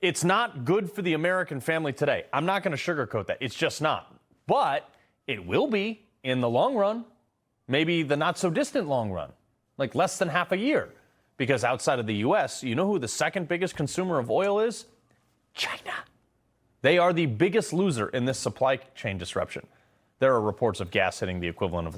It's not good for the American family today. I'm not going to sugarcoat that. It's just not. But it will be in the long run, maybe the not so distant long run, like less than half a year. Because outside of the U.S., you know who the second biggest consumer of oil is? China. They are the biggest loser in this supply chain disruption. There are reports of gas hitting the equivalent of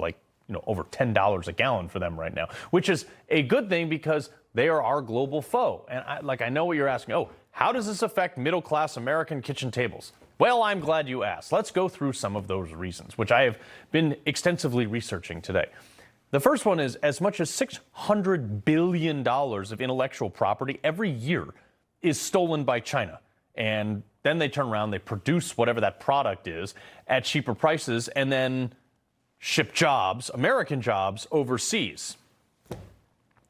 over $10 a gallon for them right now, which is a good thing because they are our global foe. And I know what you're asking. Oh, how does this affect middle-class American kitchen tables? Well, I'm glad you asked. Let's go through some of those reasons, which I have been extensively researching today. The first one is as much as $600 billion of intellectual property every year is stolen by China. And then they turn around, they produce whatever that product is at cheaper prices and then ship jobs, American jobs, overseas.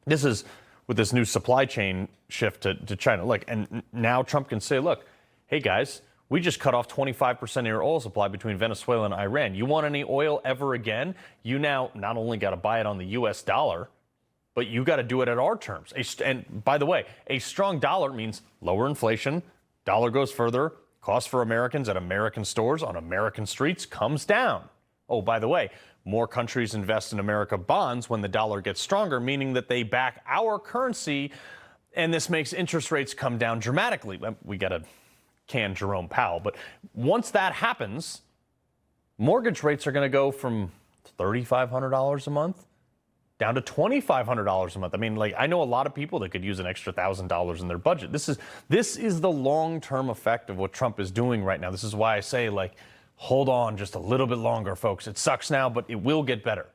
This is with this new supply chain shift to China. Look, and now Trump can say, look, hey guys, we just cut off 25% of your oil supply between Venezuela and Iran. You want any oil ever again? You now not only got to buy it on the U.S. dollar, but you got to do it at our terms. And by the way, a strong dollar means lower inflation. Dollar goes further. Cost for Americans at American stores on American streets comes down. Oh, by the way, more countries invest in America bonds when the dollar gets stronger, meaning that they back our currency, and this makes interest rates come down dramatically. We got to can Jerome Powell, but once that happens, mortgage rates are going to go from $3,500 a month down to $2,500 a month. I mean, I know a lot of people that could use an extra $1,000 in their budget. This is the long-term effect of what Trump is doing right now. This is why I say, hold on just a little bit longer, folks. It sucks now, but it will get better.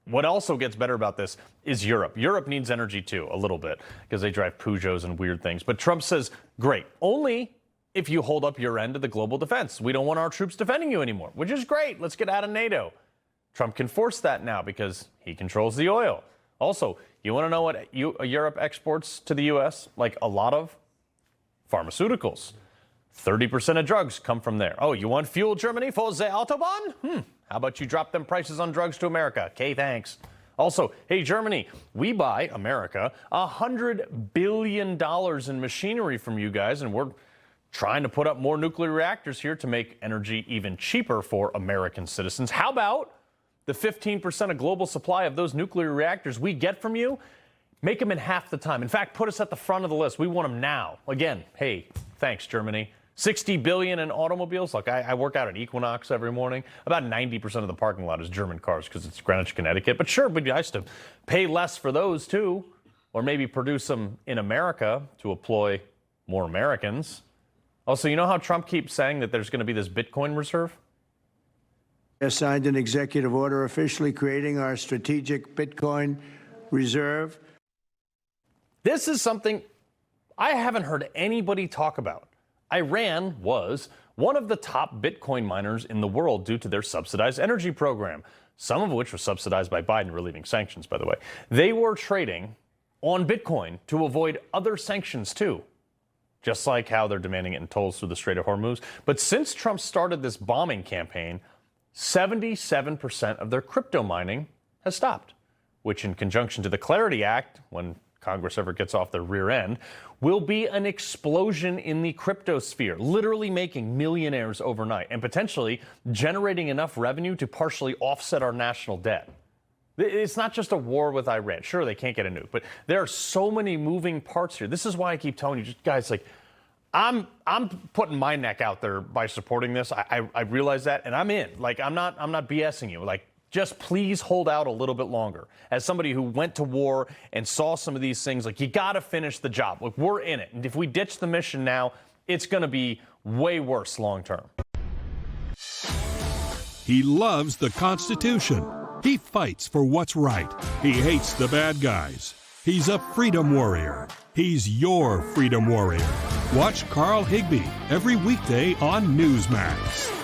What also gets better about this is Europe. Europe needs energy too, a little bit, because they drive Peugeots and weird things. But Trump says, great, only if you hold up your end of the global defense. We don't want our troops defending you anymore, which is great. Let's get out of NATO. Trump can force that now because he controls the oil. Also, you want to know what Europe exports to the U.S.? A lot of pharmaceuticals. 30% of drugs come from there. Oh, you want fuel, Germany, for the Autobahn? How about you drop them prices on drugs to America? Okay, thanks. Also, hey, Germany, we buy, America, $100 billion in machinery from you guys, and we're trying to put up more nuclear reactors here to make energy even cheaper for American citizens. How about the 15% of global supply of those nuclear reactors we get from you? Make them in half the time. In fact, put us at the front of the list. We want them now. Again, hey, thanks, Germany. $60 billion in automobiles. Look, I work out at Equinox every morning. About 90% of the parking lot is German cars because it's Greenwich, Connecticut. But sure, it'd be nice to pay less for those too, or maybe produce them in America to employ more Americans. Also, you know how Trump keeps saying that there's going to be this Bitcoin reserve? I signed an executive order officially creating our strategic Bitcoin reserve. This is something I haven't heard anybody talk about. Iran was one of the top Bitcoin miners in the world due to their subsidized energy program, some of which was subsidized by Biden relieving sanctions, by the way. They were trading on Bitcoin to avoid other sanctions, too, just like how they're demanding it in tolls through the Strait of Hormuz. But since Trump started this bombing campaign, 77% of their crypto mining has stopped, which in conjunction to the Clarity Act, when Congress ever gets off their rear end, will be an explosion in the crypto sphere, literally making millionaires overnight and potentially generating enough revenue to partially offset our national debt. It's not just a war with Iran. Sure, they can't get a nuke, but there are so many moving parts here. This is why I keep telling you, guys, I'm putting my neck out there by supporting this. I realize that, and I'm in. I'm not BSing you. Just please hold out a little bit longer. As somebody who went to war and saw some of these things, you got to finish the job. We're in it. And if we ditch the mission now, it's going to be way worse long term. He loves the Constitution. He fights for what's right. He hates the bad guys. He's a freedom warrior. He's your freedom warrior. Watch Carl Higbie every weekday on Newsmax.